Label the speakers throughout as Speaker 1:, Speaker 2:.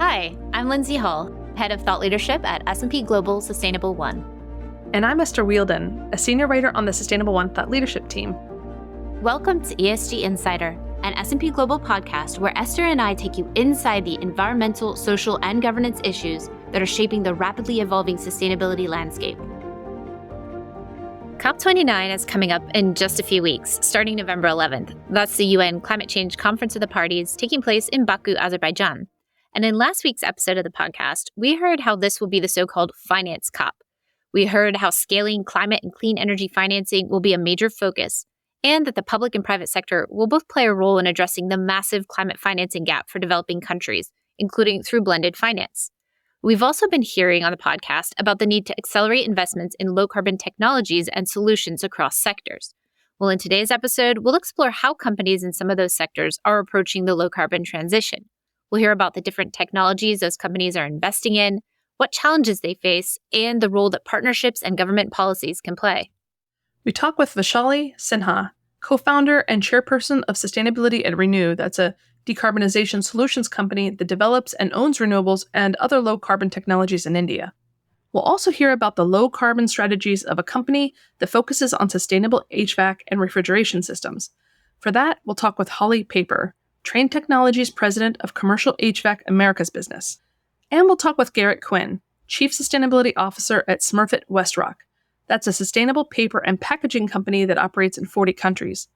Speaker 1: Hi, I'm Lindsay Hall, Head of Thought Leadership at S&P Global Sustainable One.
Speaker 2: And I'm Esther Wielden, a Senior Writer on the Sustainable One Thought Leadership team.
Speaker 1: Welcome to ESG Insider, an S&P Global podcast where Esther and I take you inside the environmental, social, and governance issues that are shaping the rapidly evolving sustainability landscape. COP29 is coming up in just a few weeks, starting November 11th. That's the UN Climate Change Conference of the Parties taking place in Baku, Azerbaijan. And in last week's episode of the podcast, we heard how this will be the so-called finance COP. We heard how scaling climate and clean energy financing will be a major focus, and that the public and private sector will both play a role in addressing the massive climate financing gap for developing countries, including through blended finance. We've also been hearing on the podcast about the need to accelerate investments in low-carbon technologies and solutions across sectors. Well, in today's episode, we'll explore how companies in some of those sectors are approaching the low-carbon transition. We'll hear about the different technologies those companies are investing in, what challenges they face, and the role that partnerships and government policies can play.
Speaker 2: We talk with Vaishali Sinha, co-founder and chairperson of Sustainability at Renew. That's a decarbonization solutions company that develops and owns renewables and other low-carbon technologies in India. We'll also hear about the low-carbon strategies of a company that focuses on sustainable HVAC and refrigeration systems. For that, we'll talk with Holly Paeper, Trane Technologies president of Commercial HVAC Americas business. And we'll talk with Garrett Quinn, Chief Sustainability Officer at Smurfit Westrock. That's a sustainable paper and packaging company that operates in 40 countries.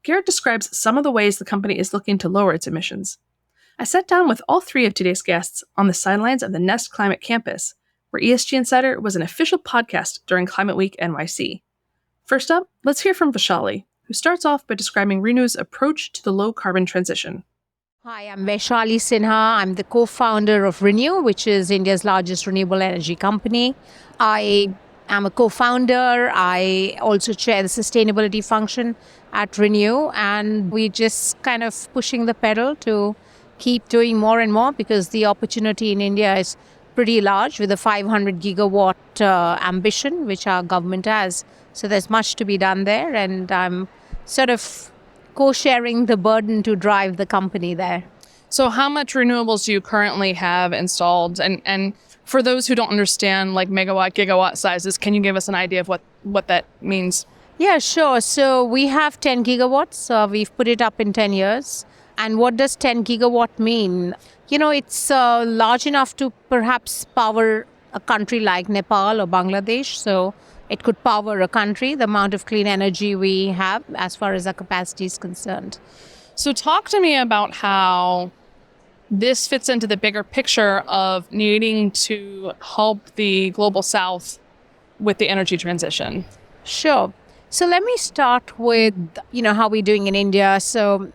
Speaker 2: Garrett describes some of the ways the company is looking to lower its emissions. I sat down with all three of today's guests on the sidelines of the Nest Climate Campus, where ESG Insider was an official podcast during Climate Week NYC. First up, let's hear from Vaishali, who starts off by describing Renew's approach to the low-carbon transition.
Speaker 3: Hi, I'm Vaishali Sinha. I'm the co-founder of Renew, which is India's largest renewable energy company. I am a co-founder. I also chair the sustainability function at Renew, and we just kind of pushing the pedal to keep doing more and more because the opportunity in India is pretty large with a 500 gigawatt ambition, which our government has. So there's much to be done there, and I'm sort of co-sharing the burden to drive the company there.
Speaker 4: So how much renewables do you currently have installed? And for those who don't understand like megawatt, gigawatt sizes, can you give us an idea of what that means?
Speaker 3: Yeah, sure. So we have 10 gigawatts. We've put it up in 10 years. And what does 10 gigawatt mean? You know, it's large enough to perhaps power a country like Nepal or Bangladesh. So it could power a country, the amount of clean energy we have as far as our capacity is concerned.
Speaker 4: So talk to me about how this fits into the bigger picture of needing to help the global south with the energy transition.
Speaker 3: Sure. So let me start with, how we're doing in India. So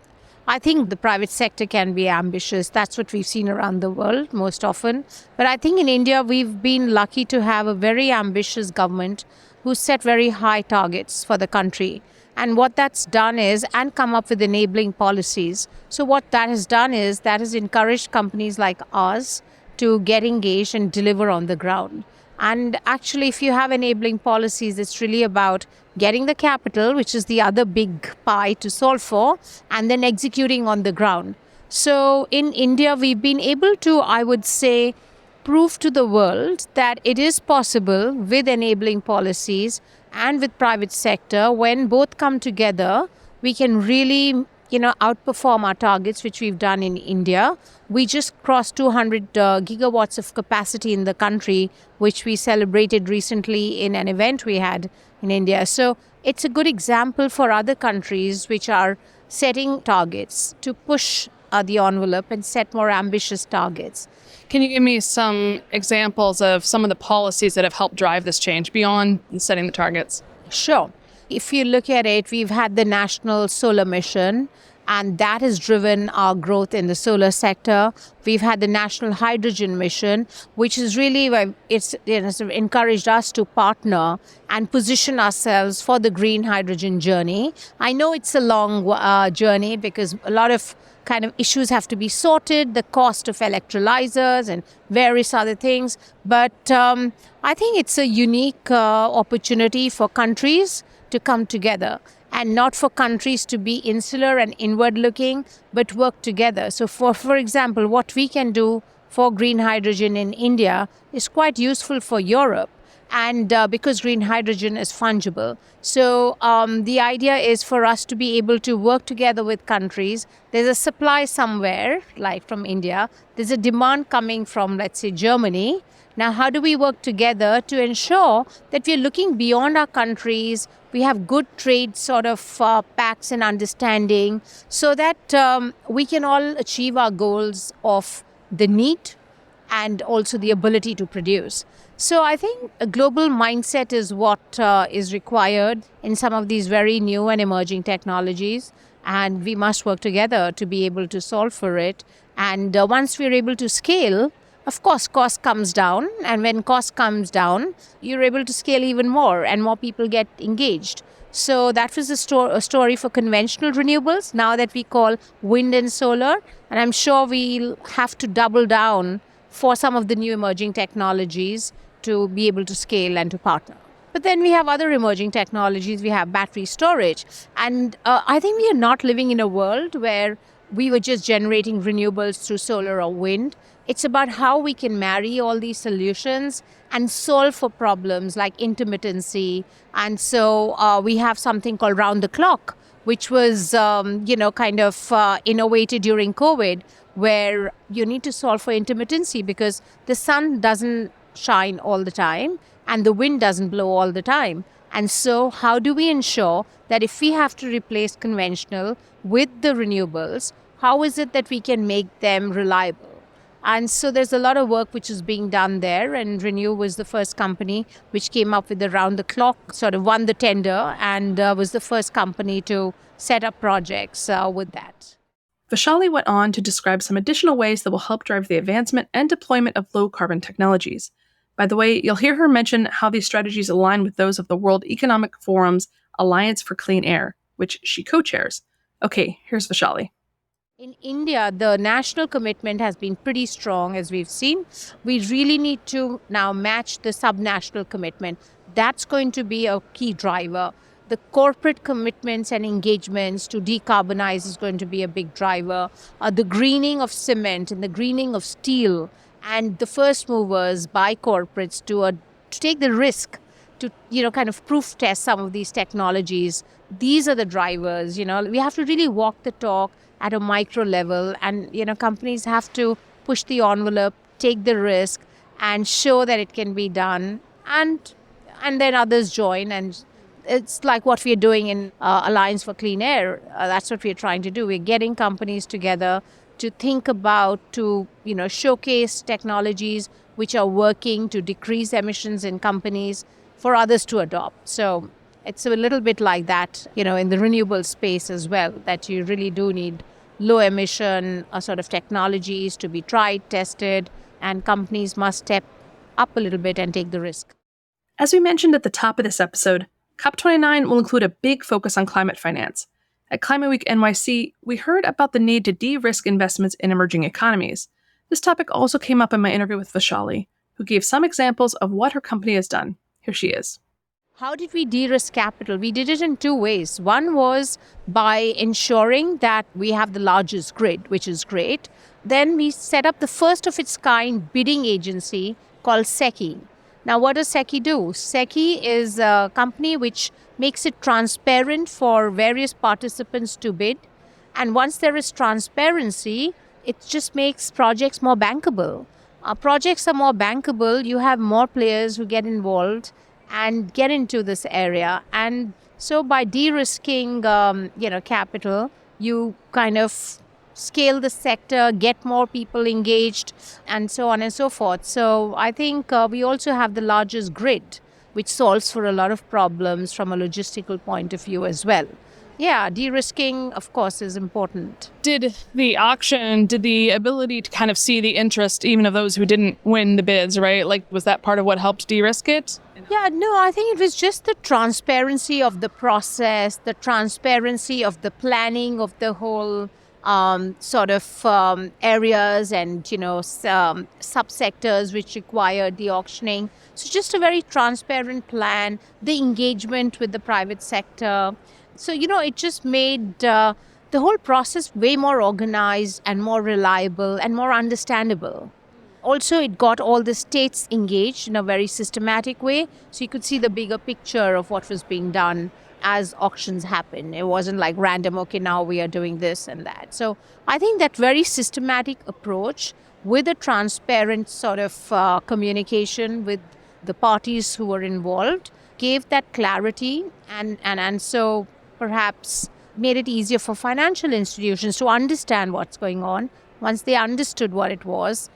Speaker 3: I think the private sector can be ambitious. That's what we've seen around the world most often. But I think in India, we've been lucky to have a very ambitious government who set very high targets for the country. And what that's done is, and come up with enabling policies. So what that has done is, that has encouraged companies like ours to get engaged and deliver on the ground. And actually, if you have enabling policies, it's really about getting the capital, which is the other big pie to solve for, and then executing on the ground. So in India, we've been able to, I would say, prove to the world that it is possible with enabling policies and with private sector. When both come together, we can really, outperform our targets, which we've done in India. We just crossed 200 gigawatts of capacity in the country, which we celebrated recently in an event we had in India. So it's a good example for other countries which are setting targets to push the envelope and set more ambitious targets.
Speaker 4: Can you give me some examples of some of the policies that have helped drive this change beyond setting the targets?
Speaker 3: Sure. If you look at it, we've had the National Solar Mission, and that has driven our growth in the solar sector. We've had the National Hydrogen Mission, which is really, it's encouraged us to partner and position ourselves for the green hydrogen journey. I know it's a long journey because a lot of kind of issues have to be sorted, the cost of electrolyzers and various other things. But I think it's a unique opportunity for countries to come together, and not for countries to be insular and inward looking, but work together. So for example, what we can do for green hydrogen in India is quite useful for Europe. And because green hydrogen is fungible. So the idea is for us to be able to work together with countries. There's a supply somewhere, like from India. There's a demand coming from, let's say, Germany. Now, how do we work together to ensure that we're looking beyond our countries? We have good trade sort of pacts and understanding so that we can all achieve our goals of the need and also the ability to produce. So I think a global mindset is what is required in some of these very new and emerging technologies. And we must work together to be able to solve for it. And once we're able to scale, of course, cost comes down. And when cost comes down, you're able to scale even more and more people get engaged. So that was a story for conventional renewables, now that we call wind and solar. And I'm sure we'll have to double down for some of the new emerging technologies to be able to scale and to partner. But then we have other emerging technologies. We have battery storage. And I think we are not living in a world where we were just generating renewables through solar or wind. It's about how we can marry all these solutions and solve for problems like intermittency. And so we have something called round the clock, which was, innovated during COVID, where you need to solve for intermittency because the sun doesn't shine all the time and the wind doesn't blow all the time. And so how do we ensure that if we have to replace conventional with the renewables, how is it that we can make them reliable? And so there's a lot of work which is being done there. And Renew was the first company which came up with the round-the-clock, sort of won the tender and was the first company to set up projects with that.
Speaker 2: Vaishali went on to describe some additional ways that will help drive the advancement and deployment of low-carbon technologies. By the way, you'll hear her mention how these strategies align with those of the World Economic Forum's Alliance for Clean Air, which she co-chairs. Okay, here's Vaishali.
Speaker 3: In India, the national commitment has been pretty strong, as we've seen. We really need to now match the subnational commitment. That's going to be a key driver. The corporate commitments and engagements to decarbonize is going to be a big driver. The greening of cement and the greening of steel, and the first movers by corporates to take the risk to kind of proof test some of these technologies. These are the drivers. We have to really walk the talk at a micro level, and companies have to push the envelope, take the risk, and show that it can be done, and then others join. And it's like what we're doing in Alliance for Clean Air. That's what we're trying to do. We're getting companies together to think about, to showcase technologies which are working to decrease emissions in companies for others to adopt. So it's a little bit like that, in the renewable space as well, that you really do need low emission sort of technologies to be tried, tested, and companies must step up a little bit and take the risk.
Speaker 2: As we mentioned at the top of this episode, COP29 will include a big focus on climate finance. At Climate Week NYC, we heard about the need to de-risk investments in emerging economies. This topic also came up in my interview with Vaishali, who gave some examples of what her company has done. Here she is.
Speaker 3: How did we de-risk capital? We did it in two ways. One was by ensuring that we have the largest grid, which is great. Then we set up the first of its kind bidding agency called SECI. Now, what does SECI do? SECI is a company which makes it transparent for various participants to bid. And once there is transparency, it just makes projects more bankable. Projects are more bankable. You have more players who get involved and get into this area. And so by de-risking, capital, you kind of scale the sector, get more people engaged, and so on and so forth. So I think we also have the largest grid, which solves for a lot of problems from a logistical point of view as well. Yeah, de-risking, of course, is important.
Speaker 4: Did the ability to kind of see the interest even of those who didn't win the bids, right? Like, was that part of what helped de-risk it?
Speaker 3: Yeah, no, I think it was just the transparency of the process, the transparency of the planning of the whole areas and, subsectors which required the auctioning. So just a very transparent plan, the engagement with the private sector. So, it just made the whole process way more organized and more reliable and more understandable. also it got all the states engaged in a very systematic way. So you could see the bigger picture of what was being done as auctions happen. It wasn't like random, okay, now we are doing this and that. So I think that very systematic approach with a transparent sort of communication with the parties who were involved gave that clarity and so perhaps made it easier for financial institutions to understand what's going on. Once they understood what it was,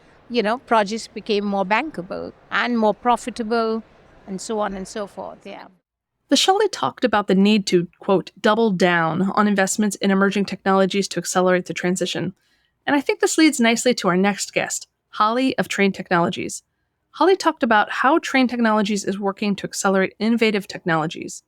Speaker 3: projects became more bankable and more profitable and so on and so forth. Yeah.
Speaker 2: Vaishali talked about the need to, quote, double down on investments in emerging technologies to accelerate the transition. And I think this leads nicely to our next guest, Holly of Trane Technologies. Holly talked about how Trane Technologies is working to accelerate innovative technologies.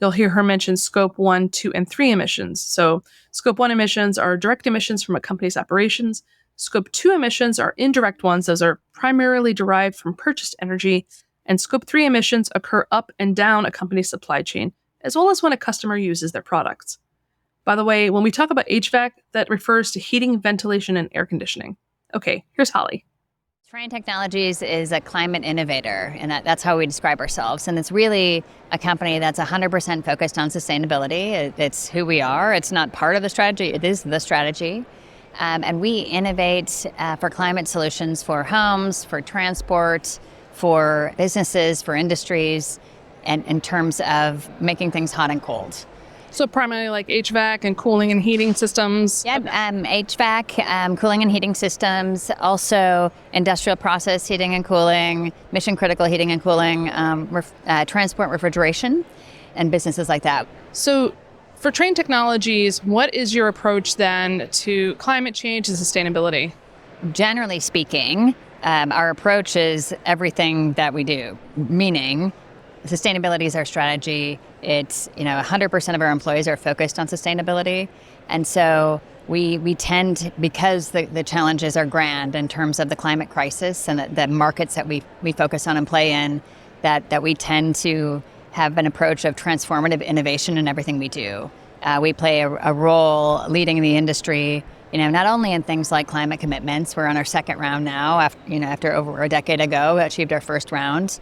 Speaker 2: You'll hear her mention Scope 1, 2, and 3 emissions. So Scope 1 emissions are direct emissions from a company's operations. Scope 2 emissions are indirect ones. Those are primarily derived from purchased energy. And Scope 3 emissions occur up and down a company's supply chain, as well as when a customer uses their products. By the way, when we talk about HVAC, that refers to heating, ventilation, and air conditioning. Okay, here's Holly.
Speaker 5: Trane Technologies is a climate innovator, and that's how we describe ourselves. And it's really a company that's 100% focused on sustainability. It's who we are. It's not part of the strategy. It is the strategy. And we innovate for climate solutions for homes, for transport, for businesses, for industries, and in terms of making things hot and cold.
Speaker 4: So primarily like HVAC and cooling and heating systems?
Speaker 5: Yeah, HVAC, cooling and heating systems, also industrial process heating and cooling, mission critical heating and cooling, transport refrigeration, and businesses like that.
Speaker 4: So for Trane Technologies, what is your approach then to climate change and sustainability?
Speaker 5: Generally speaking, our approach is everything that we do, meaning sustainability is our strategy. It's, 100% of our employees are focused on sustainability. And so we tend, because the challenges are grand in terms of the climate crisis and the markets that we focus on and play in, that we tend to have an approach of transformative innovation in everything we do. We play a role leading the industry, not only in things like climate commitments. We're on our second round now, after over a decade ago, we achieved our first round.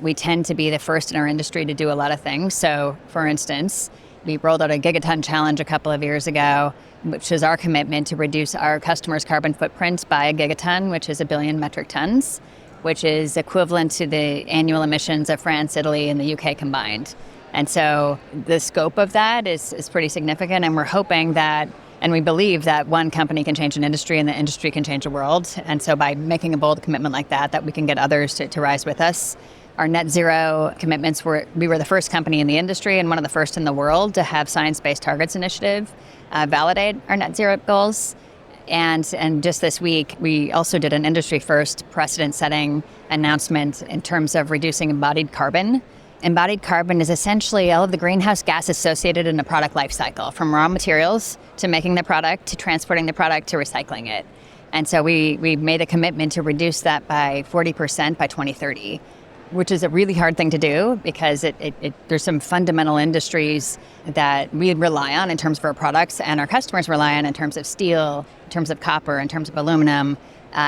Speaker 5: We tend to be the first in our industry to do a lot of things. So, for instance, we rolled out a gigaton challenge a couple of years ago, which is our commitment to reduce our customers' carbon footprint by a gigaton, which is 1 billion metric tons, which is equivalent to the annual emissions of France, Italy, and the UK combined. And so the scope of that is pretty significant, and we're hoping that, and we believe that one company can change an industry and the industry can change the world. And so by making a bold commitment like that we can get others to rise with us. Our net zero commitments we were the first company in the industry and one of the first in the world to have Science-Based Targets Initiative validate our net zero goals. And just this week, we also did an industry first precedent-setting announcement in terms of reducing embodied carbon. Embodied carbon is essentially all of the greenhouse gas associated in a product life cycle, from raw materials to making the product, to transporting the product, to recycling it. And so we made a commitment to reduce that by 40% by 2030, which is a really hard thing to do because there's some fundamental industries that we rely on in terms of our products and our customers rely on in terms of steel, in terms of copper, in terms of aluminum,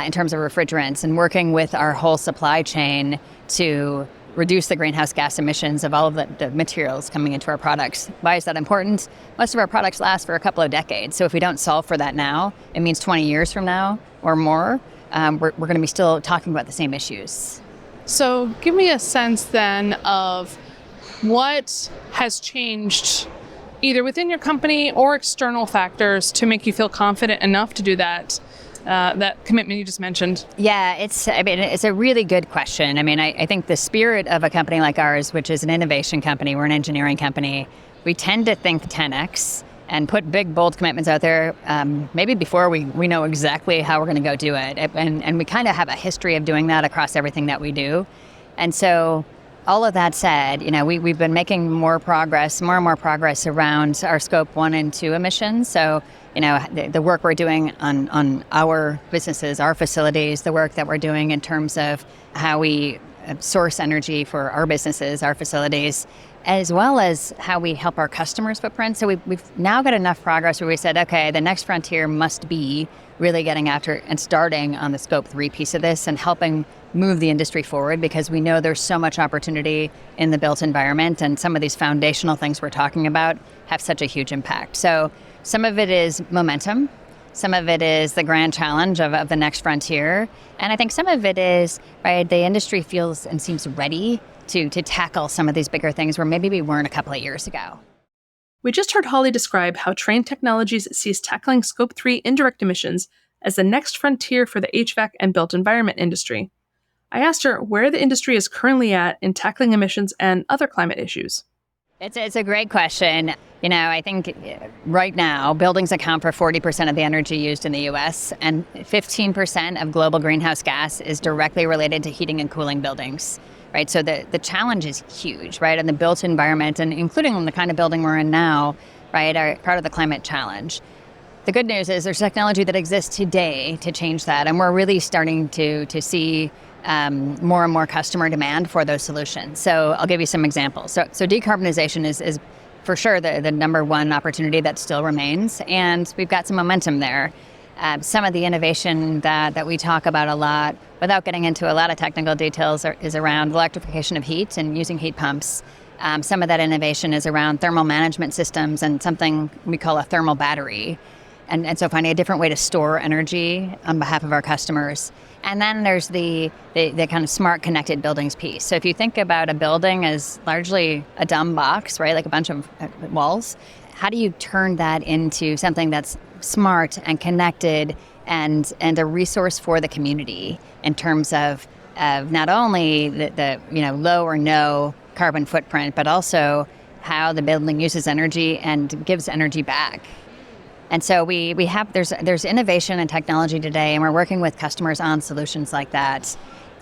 Speaker 5: in terms of refrigerants, and working with our whole supply chain to reduce the greenhouse gas emissions of all of the materials coming into our products. Why is that important? Most of our products last for a couple of decades. So if we don't solve for that now, it means 20 years from now or more, we're going to be still talking about the same issues.
Speaker 4: So give me a sense then of what has changed either within your company or external factors to make you feel confident enough to do that commitment you just mentioned?
Speaker 5: Yeah, it's a really good question. I think the spirit of a company like ours, which is an innovation company, we're an engineering company, we tend to think 10x and put big, bold commitments out there, maybe before we know exactly how we're going to go do it. And we kind of have a history of doing that across everything that we do. And so all of that said, we've been making more and more progress around our Scope 1 and 2 emissions. So, the work we're doing on our businesses, our facilities, the work that we're doing in terms of how we source energy for our businesses, our facilities, as well as how we help our customers' footprint. So we've now got enough progress where we said, okay, the next frontier must be really getting after and starting on the Scope 3 piece of this and helping move the industry forward, because we know there's so much opportunity in the built environment, and some of these foundational things we're talking about have such a huge impact. So some of it is momentum. Some of it is the grand challenge of the next frontier. And I think some of it is, right, the industry feels and seems ready to tackle some of these bigger things where maybe we weren't a couple of years ago.
Speaker 2: We just heard Holly describe how Trane Technologies sees tackling Scope 3 indirect emissions as the next frontier for the HVAC and built environment industry. I asked her where the industry is currently at in tackling emissions and other climate issues.
Speaker 5: It's a great question. I think right now, buildings account for 40% of the energy used in the U.S., and 15% of global greenhouse gas is directly related to heating and cooling buildings, right? So the challenge is huge, right? And the built environment, and including the kind of building we're in now, right, are part of the climate challenge. The good news is there's technology that exists today to change that, and we're really starting to see more and more customer demand for those solutions. So I'll give you some examples. So decarbonization is for sure the number one opportunity that still remains, and we've got some momentum there. Some of the innovation that we talk about a lot, without getting into a lot of technical details, is around electrification of heat and using heat pumps. Some of that innovation is around thermal management systems and something we call a thermal battery. And so finding a different way to store energy on behalf of our customers. And then there's the kind of smart connected buildings piece. So if you think about a building as largely a dumb box, right, like a bunch of walls, how do you turn that into something that's smart and connected and a resource for the community in terms of not only the low or no carbon footprint, but also how the building uses energy and gives energy back. And so we have there's innovation and technology today, and we're working with customers on solutions like that.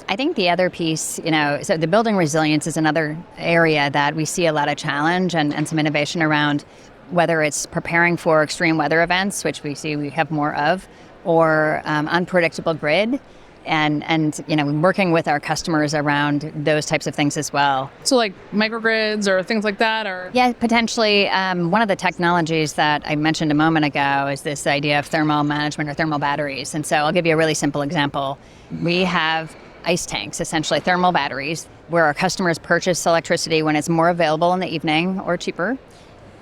Speaker 5: I think the other piece, so the building resilience is another area that we see a lot of challenge and some innovation around, whether it's preparing for extreme weather events, which we see we have more of, or unpredictable grid. And working with our customers around those types of things as well.
Speaker 4: So like microgrids or things like that, or?
Speaker 5: Yeah, potentially. One of the technologies that I mentioned a moment ago is this idea of thermal management or thermal batteries. And so I'll give you a really simple example. We have ice tanks, essentially thermal batteries, where our customers purchase electricity when it's more available in the evening or cheaper.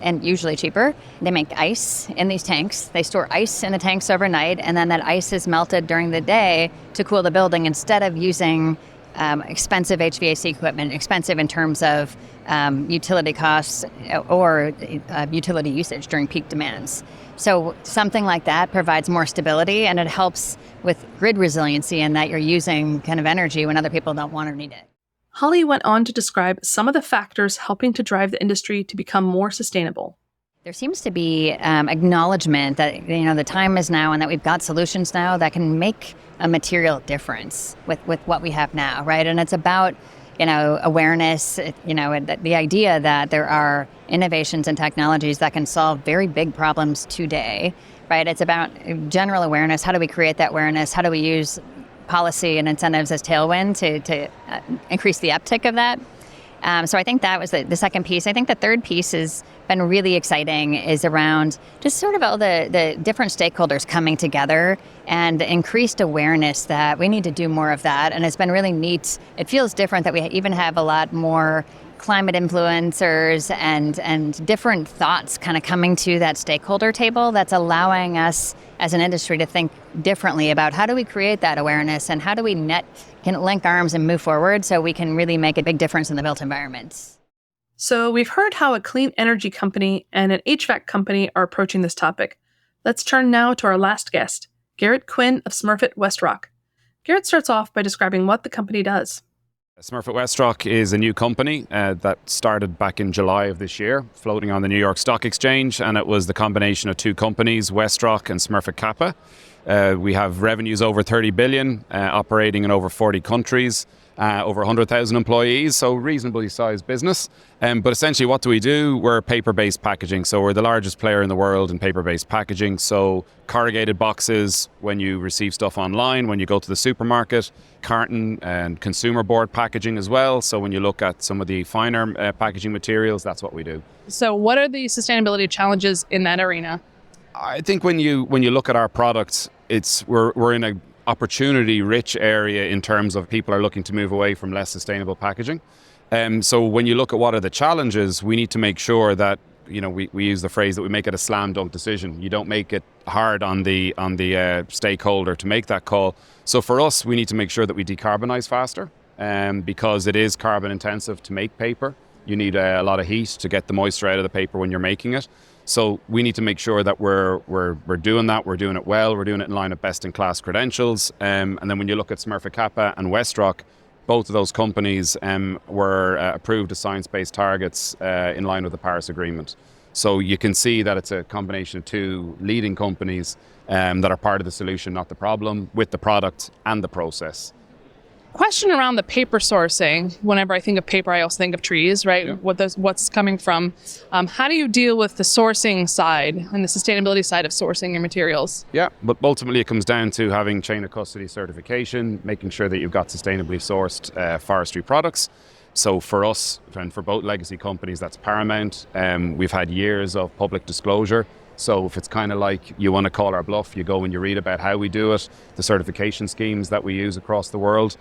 Speaker 5: And usually cheaper. They make ice in these tanks. They store ice in the tanks overnight, and then that ice is melted during the day to cool the building instead of using expensive HVAC equipment, expensive in terms of utility costs or utility usage during peak demands. So something like that provides more stability, and it helps with grid resiliency in that you're using kind of energy when other people don't want or need it.
Speaker 2: Holly went on to describe some of the factors helping to drive the industry to become more sustainable.
Speaker 5: There seems to be acknowledgement that the time is now, and that we've got solutions now that can make a material difference with what we have now, right? And it's about awareness, the idea that there are innovations and technologies that can solve very big problems today, right? It's about general awareness. How do we create that awareness? How do we use policy and incentives as tailwind to increase the uptick of that? So I think that was the second piece. I think the third piece has been really exciting, is around just sort of all the different stakeholders coming together and increased awareness that we need to do more of that. And it's been really neat. It feels different that we even have a lot more climate influencers and different thoughts kind of coming to that stakeholder table that's allowing us as an industry to think differently about how do we create that awareness and how do we can link arms and move forward so we can really make a big difference in the built environment.
Speaker 2: So we've heard how a clean energy company and an HVAC company are approaching this topic. Let's turn now to our last guest, Garrett Quinn of Smurfit Westrock. Garrett starts off by describing what the company does.
Speaker 6: Smurfit Westrock is a new company that started back in July of this year, floating on the New York Stock Exchange, and it was the combination of two companies, Westrock and Smurfit Kappa. We have revenues over 30 billion, operating in over 40 countries, over 100,000 employees, so reasonably sized business. But essentially what do we do? We're paper-based packaging, so we're the largest player in the world in paper-based packaging. So corrugated boxes when you receive stuff online, when you go to the supermarket, carton and consumer board packaging as well. So when you look at some of the finer packaging materials, that's what we do.
Speaker 4: So what are the sustainability challenges in that arena?
Speaker 6: I think when you look at our products, we're in a opportunity-rich area in terms of people are looking to move away from less sustainable packaging. So when you look at what are the challenges, we need to make sure that we use the phrase that we make it a slam dunk decision. You don't make it hard on the stakeholder to make that call. So for us, we need to make sure that we decarbonize faster, because it is carbon intensive to make paper. You need a lot of heat to get the moisture out of the paper when you're making it. So we need to make sure that we're doing that, we're doing it well, we're doing it in line with best-in-class credentials. And then when you look at Smurfit Kappa and WestRock, both of those companies were approved as science-based targets in line with the Paris Agreement. So you can see that it's a combination of two leading companies that are part of the solution, not the problem, with the product and the process.
Speaker 4: Question around the paper sourcing. Whenever I think of paper, I also think of trees, right? Yeah. What's coming from. How do you deal with the sourcing side and the sustainability side of sourcing your materials?
Speaker 6: Yeah, but ultimately it comes down to having chain of custody certification, making sure that you've got sustainably sourced forestry products. So for us, and for both legacy companies, that's paramount. We've had years of public disclosure. So if it's kind of like you want to call our bluff, you go and you read about how we do it, the certification schemes that we use across the world.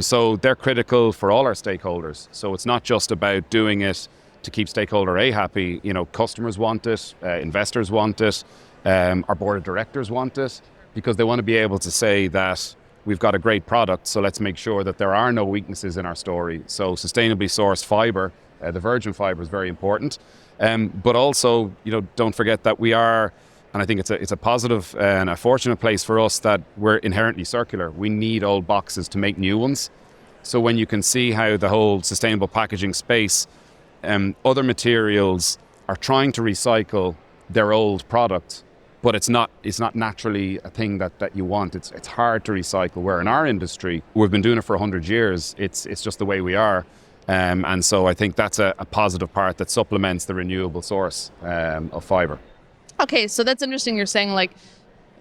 Speaker 6: So they're critical for all our stakeholders. So it's not just about doing it to keep stakeholder A happy. Customers want it, investors want it, our board of directors want it, because they want to be able to say that we've got a great product, so let's make sure that there are no weaknesses in our story. So sustainably sourced fiber, the virgin fiber is very important. But also, don't forget that we are, and I think it's a positive and a fortunate place for us that we're inherently circular. We need old boxes to make new ones. So when you can see how the whole sustainable packaging space, other materials are trying to recycle their old product, but it's not naturally a thing that you want. It's hard to recycle. Where in our industry, we've been doing it for 100 years. It's just the way we are. And so I think that's a positive part that supplements the renewable source of fiber.
Speaker 4: Okay, so that's interesting. You're saying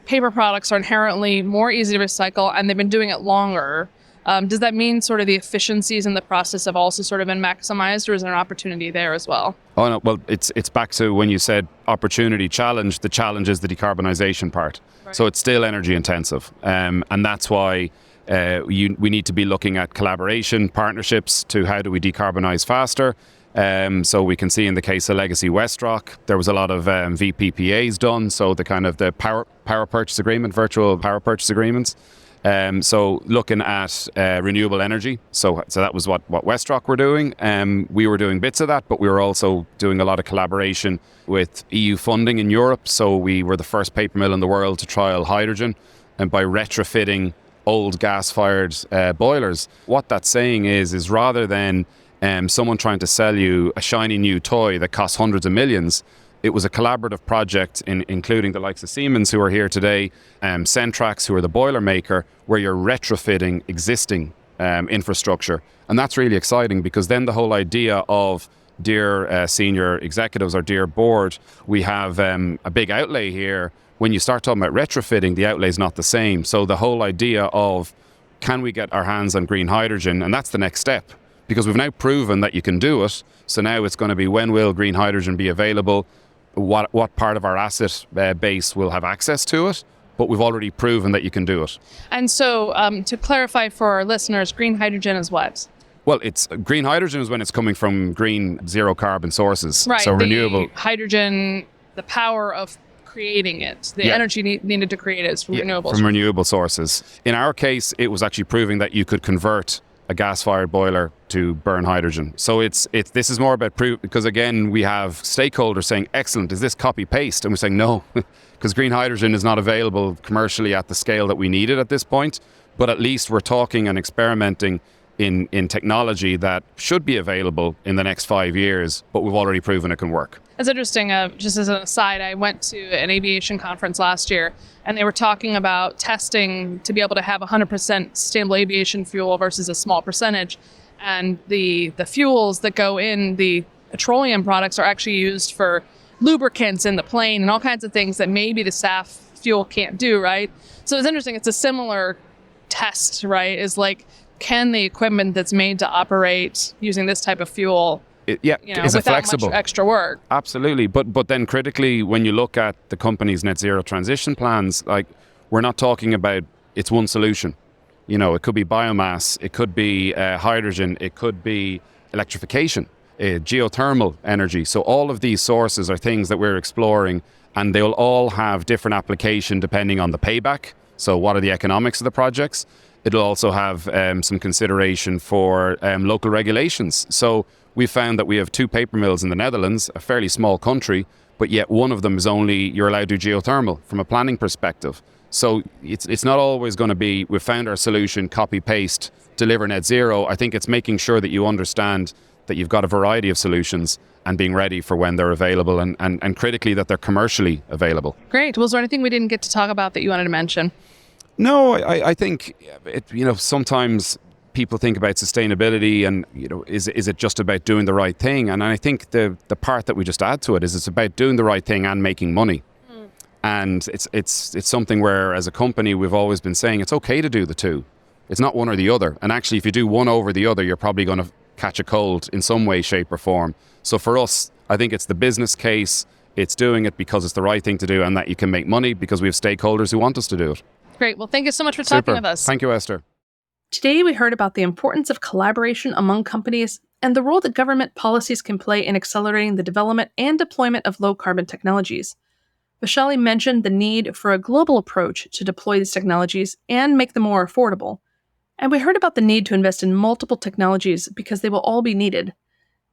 Speaker 4: paper products are inherently more easy to recycle and they've been doing it longer. Does that mean sort of the efficiencies in the process have also sort of been maximized, or is there an opportunity there as well?
Speaker 6: Oh no, well, it's back to when you said opportunity challenge. The challenge is the decarbonization part. Right. So it's still energy intensive. And that's why we need to be looking at collaboration, partnerships to how do we decarbonize faster. So we can see in the case of Legacy WestRock, there was a lot of VPPAs done, so the kind of the power purchase agreement, virtual power purchase agreements. So looking at renewable energy, so that was what WestRock were doing. We were doing bits of that, but we were also doing a lot of collaboration with EU funding in Europe. So we were the first paper mill in the world to trial hydrogen, and by retrofitting old gas-fired boilers. What that's saying is rather than someone trying to sell you a shiny new toy that costs hundreds of millions, it was a collaborative project including the likes of Siemens, who are here today, Centrax, who are the boiler maker, where you're retrofitting existing infrastructure. And that's really exciting, because then the whole idea of, dear senior executives or dear board, we have a big outlay here. When you start talking about retrofitting, the outlay is not the same. So the whole idea of, can we get our hands on green hydrogen? And that's the next step, because we've now proven that you can do it. So now it's going to be, when will green hydrogen be available? What part of our asset base will have access to it? But we've already proven that you can do it. And
Speaker 4: so to clarify for our listeners, green hydrogen is what?
Speaker 6: Well, it's green hydrogen is when it's coming from green zero carbon sources.
Speaker 4: Right,
Speaker 6: so renewable.
Speaker 4: Hydrogen, the power of creating it, the energy needed to create it is from renewables.
Speaker 6: From renewable sources. In our case, it was actually proving that you could convert a gas-fired boiler to burn hydrogen. So this is more about proof, because again, we have stakeholders saying, excellent, is this copy-paste? And we're saying no, because green hydrogen is not available commercially at the scale that we need it at this point. But at least we're talking and experimenting in technology that should be available in the next 5 years, but we've already proven it can work.
Speaker 4: It's interesting, just as an aside, I went to an aviation conference last year, and they were talking about testing to be able to have 100% sustainable aviation fuel versus a small percentage. And the fuels that go in the petroleum products are actually used for lubricants in the plane and all kinds of things that maybe the SAF fuel can't do, right? So it's interesting. It's a similar test, right? Is like, can the equipment that's made to operate using this type of fuel,
Speaker 6: Is it
Speaker 4: without
Speaker 6: flexible?
Speaker 4: much extra work?
Speaker 6: Absolutely. But then critically, when you look at the company's net zero transition plans, like, we're not talking about it's one solution. It could be biomass, it could be hydrogen, it could be electrification, geothermal energy. So all of these sources are things that we're exploring, and they'll all have different application depending on the payback. So what are the economics of the projects? It'll also have some consideration for local regulations. So we found that we have 2 paper mills in the Netherlands, a fairly small country, but yet one of them is only, you're allowed to do geothermal from a planning perspective. So it's not always going to be, we've found our solution, copy, paste, deliver net zero. I think it's making sure that you understand that you've got a variety of solutions and being ready for when they're available and critically that they're commercially available.
Speaker 4: Great. Was there anything we didn't get to talk about that you wanted to mention?
Speaker 6: No, I think, sometimes people think about sustainability and, is it just about doing the right thing? And I think the part that we just add to it is it's about doing the right thing and making money. And it's something where, as a company, we've always been saying it's okay to do the two. It's not one or the other. And actually, if you do one over the other, you're probably going to catch a cold in some way, shape or form. So for us, I think it's the business case. It's doing it because it's the right thing to do and that you can make money because we have stakeholders who want us to do it.
Speaker 4: Great. Well, thank you so much for talking with us.
Speaker 6: Thank you, Esther.
Speaker 2: Today, we heard about the importance of collaboration among companies and the role that government policies can play in accelerating the development and deployment of low-carbon technologies. Vaishali mentioned the need for a global approach to deploy these technologies and make them more affordable. And we heard about the need to invest in multiple technologies because they will all be needed.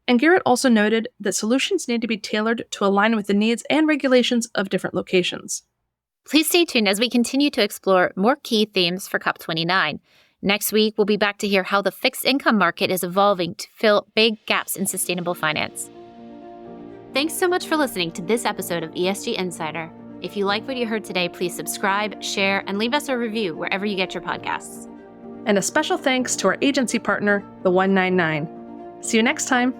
Speaker 2: And Garrett also noted that solutions need to be tailored to align with the needs and regulations of different locations.
Speaker 1: Please stay tuned as we continue to explore more key themes for COP29. Next week, we'll be back to hear how the fixed income market is evolving to fill big gaps in sustainable finance. Thanks so much for listening to this episode of ESG Insider. If you like what you heard today, please subscribe, share, and leave us a review wherever you get your podcasts.
Speaker 2: And a special thanks to our agency partner, the 199. See you next time.